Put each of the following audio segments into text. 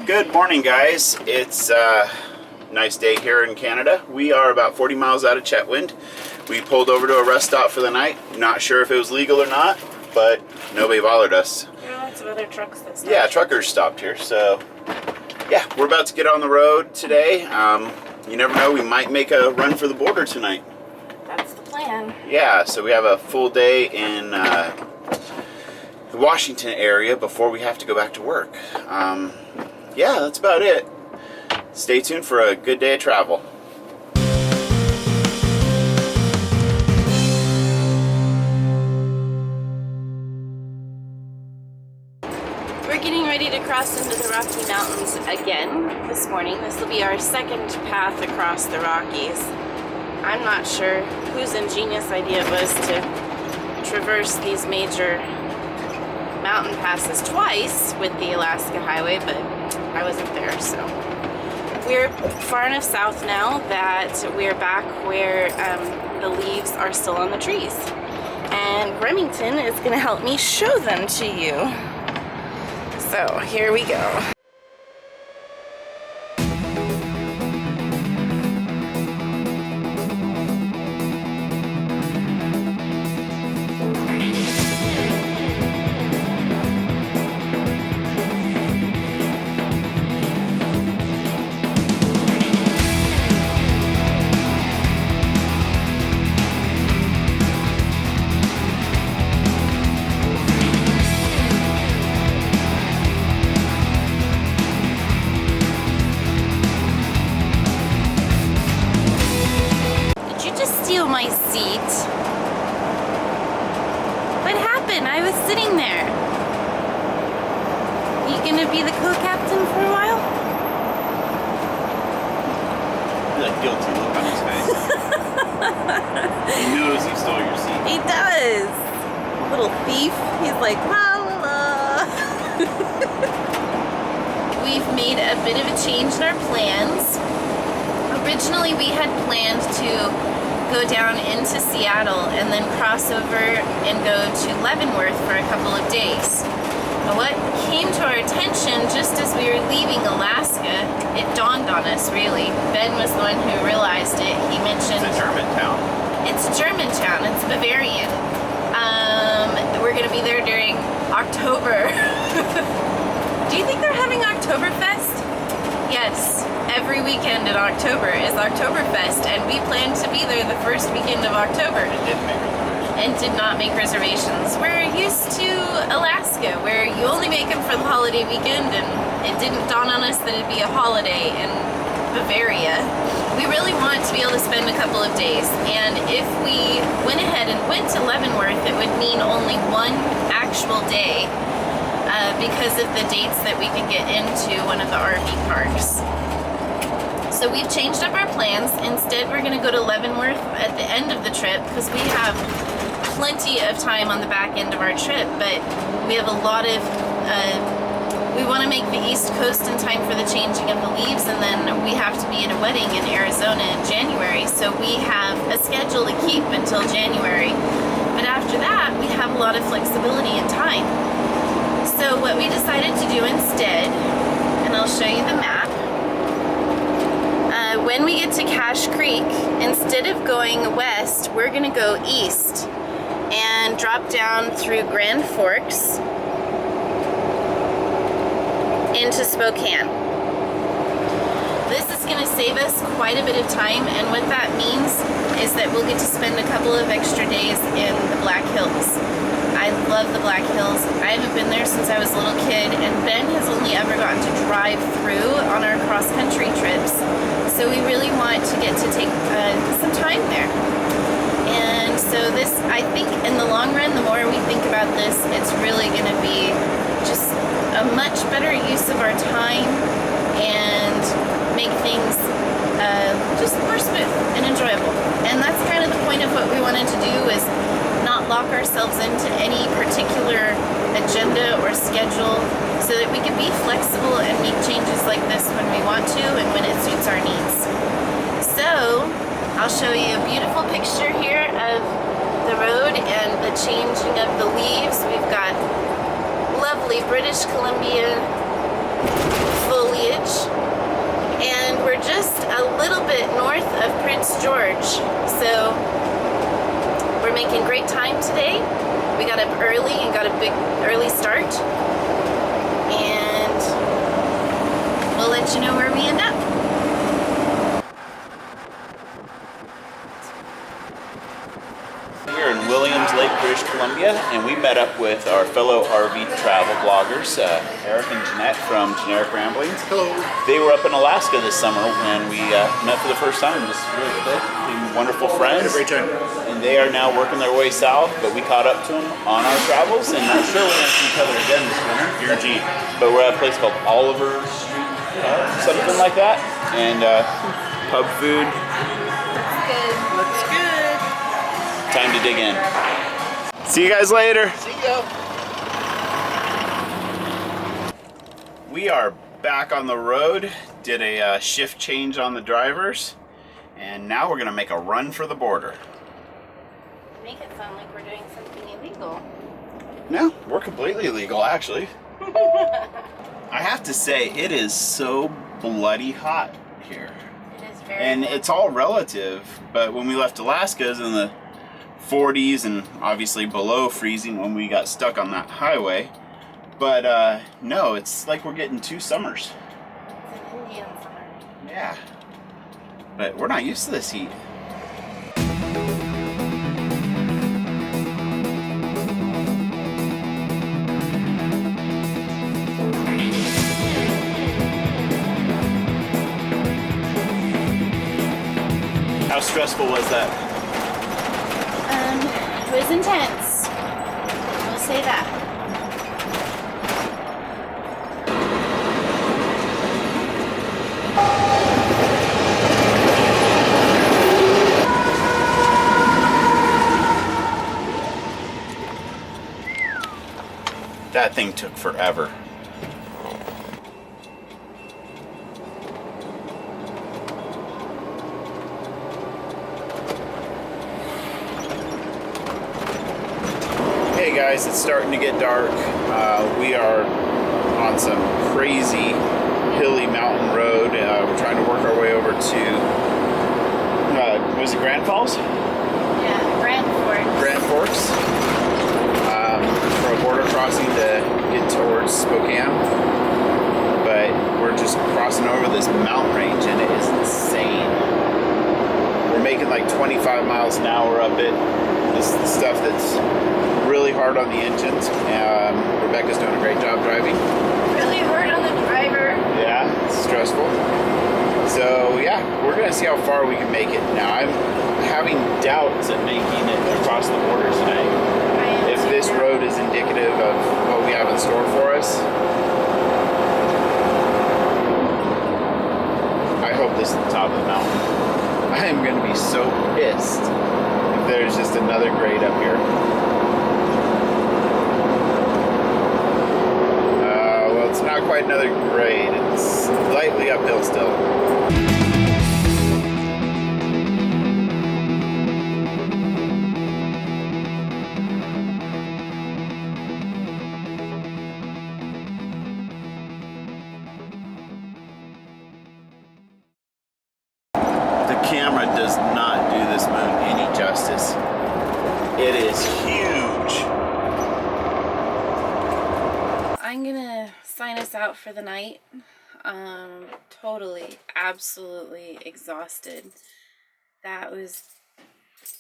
Good morning, guys. It's a nice day here in Canada. We are about 40 miles out of Chetwynd. We pulled over to a rest stop for the night. Not sure if it was legal or not, but nobody bothered us. There are lots of other trucks that stopped. Yeah, truckers stopped here. So, yeah, we're about to get on the road today. You never know, we might make a run for the border tonight. That's the plan. Yeah, so we have a full day in the Washington area before we have to go back to work. Yeah, that's about it. Stay tuned for a good day of travel. We're getting ready to cross into the Rocky Mountains again this morning. This will be our second path across the Rockies. I'm not sure whose ingenious idea it was to traverse these major mountain passes twice with the Alaska Highway, but I wasn't there, so. We're far enough south now that we're back where the leaves are still on the trees. And Remington is gonna help me show them to you. So here we go. My seat. What happened? I was sitting there. You gonna be the co-captain for a while? That guilty look on his face. He knows he stole your seat. He does. Little thief. He's like, la la la. We've made a bit of a change in our plans. Originally, we had planned to go down into Seattle and then cross over and go to Leavenworth for a couple of days. But what came to our attention just as we were leaving Alaska, it dawned on us really. Ben was the one who realized it. He mentioned It's a Germantown. It's Germantown. It's Bavarian. We're gonna be there during October. Do you think they're having Oktoberfest? Yes, every weekend in October is Oktoberfest, and we plan to be there the first weekend of October. And did not make reservations. We're used to Alaska, where you only make them for the holiday weekend, and it didn't dawn on us that it'd be a holiday in Bavaria. We really want to be able to spend a couple of days, and if we went ahead and went to Leavenworth, it would mean only one actual day. Because of the dates that we can get into one of the RV parks. So we've changed up our plans. Instead, we're going to go to Leavenworth at the end of the trip because we have plenty of time on the back end of our trip, but we have a lot of, we want to make the East Coast in time for the changing of the leaves, and then we have to be at a wedding in Arizona in January, so we have a schedule to keep until January. But after that, we have a lot of flexibility in time. So what we decided to do instead, and I'll show you the map, when we get to Cache Creek, instead of going west, we're going to go east and drop down through Grand Forks into Spokane. This is going to save us quite a bit of time, and what that means is that we'll get to spend a couple of extra days in the Black Hills. I love the Black Hills. I haven't been there since I was a little kid, and Ben has only ever gotten to drive through on our cross-country trips. So we really want to get to take some time there. And so this, I think in the long run, the more we think about this, it's really going to be just a much better use of our time and make things just more smooth and enjoyable. And that's kind of the point of what we wanted to do, is not lock ourselves into any particular agenda or schedule, so that we can be flexible and make changes like this when we want to and when it suits our needs. So I'll show you a beautiful picture here of the road and the changing of the leaves. We've got lovely British Columbia full up early and got a big early start. And we'll let you know where we end up. Here in Williams Lake, British Columbia, and we met up with our fellow RV travel bloggers, Eric and Jeanette from Generic Ramblings. Hello. They were up in Alaska this summer, and we met for the first time. Just really quick, became wonderful friends. Had a great time. And they are now working their way south, but we caught up to them on our travels, and I'm sure we're going to see each other again this winter. Guaranteed. But we're at a place called Oliver Street, something like that, and pub food. Good. Looks good. Time to dig in. See you guys later. See ya. We are back on the road. Did a shift change on the drivers, and now we're gonna make a run for the border. Make it sound like we're doing something illegal. No, we're completely legal, actually. I have to say, it is so bloody hot here. It is very And hot. it's all relative, but when we left Alaska, it was in the 40s and obviously below freezing when we got stuck on that highway. But no, it's like we're getting 2 summers. It's an Indian summer. Yeah. But we're not used to this heat. How stressful was that? It was intense. We'll say that. That thing took forever. Hey guys, it's starting to get dark. We are on some crazy hilly mountain road. We're trying to work our way over to, was it Grand Falls? Yeah, Grand Forks. Grand Forks. For a border crossing to get towards Spokane. But we're just crossing over this mountain range and it is insane. We're making like 25 miles an hour up it. This is the stuff that's really hard on the engines. Rebecca's doing a great job driving. Really hard on the driver. Yeah, it's stressful. So yeah, we're gonna see how far we can make it. Now I'm having doubts at making it across the border tonight. If this road is indicative of what we have in store for us. I hope this is the top of the mountain. I am gonna be so pissed if there's just another grade up here. Well, it's not quite another grade. It's slightly uphill still. The camera does not do this moon any justice. It is huge. I'm gonna sign us out for the night. Totally, absolutely exhausted. That was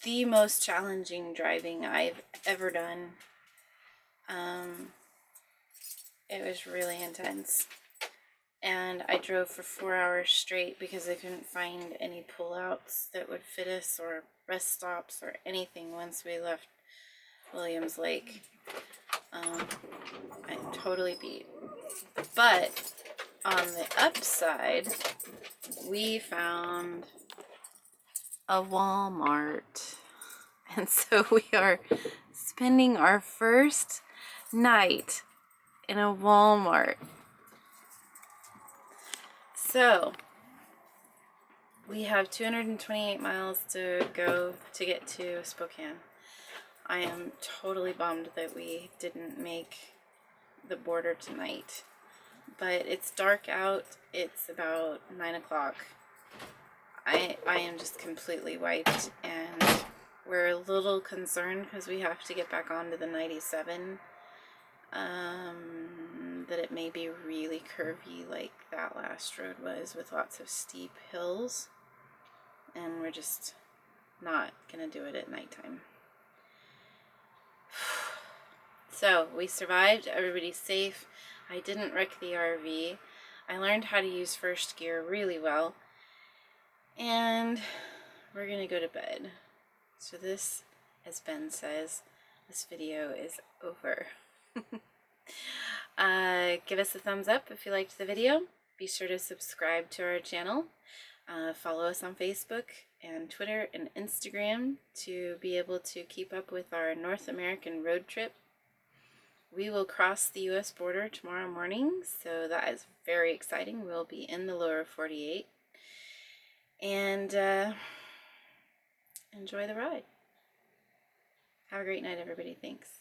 the most challenging driving I've ever done. It was really intense. And I drove for 4 hours straight because I couldn't find any pullouts that would fit us or rest stops or anything once we left Williams Lake. I'm totally beat. But on the upside, we found a Walmart. And so we are spending our first night in a Walmart. So we have 228 miles to go to get to Spokane. I am totally bummed that we didn't make the border tonight, but it's dark out. It's about 9 o'clock. I am just completely wiped, and we're a little concerned because we have to get back onto the 97. That it may be really curvy like that last road was, with lots of steep hills, and we're just not gonna do it at nighttime. So we survived, everybody's safe. I didn't wreck the RV. I learned how to use first gear really well, and we're gonna go to bed. So this, as Ben says, this video is over. Give us a thumbs up if you liked the video. Be sure to subscribe to our channel. Follow us on Facebook and Twitter and Instagram to be able to keep up with our North American road trip. We will cross the US border tomorrow morning, so that is very exciting. We'll be in the lower 48. And enjoy the ride. Have a great night, everybody. Thanks.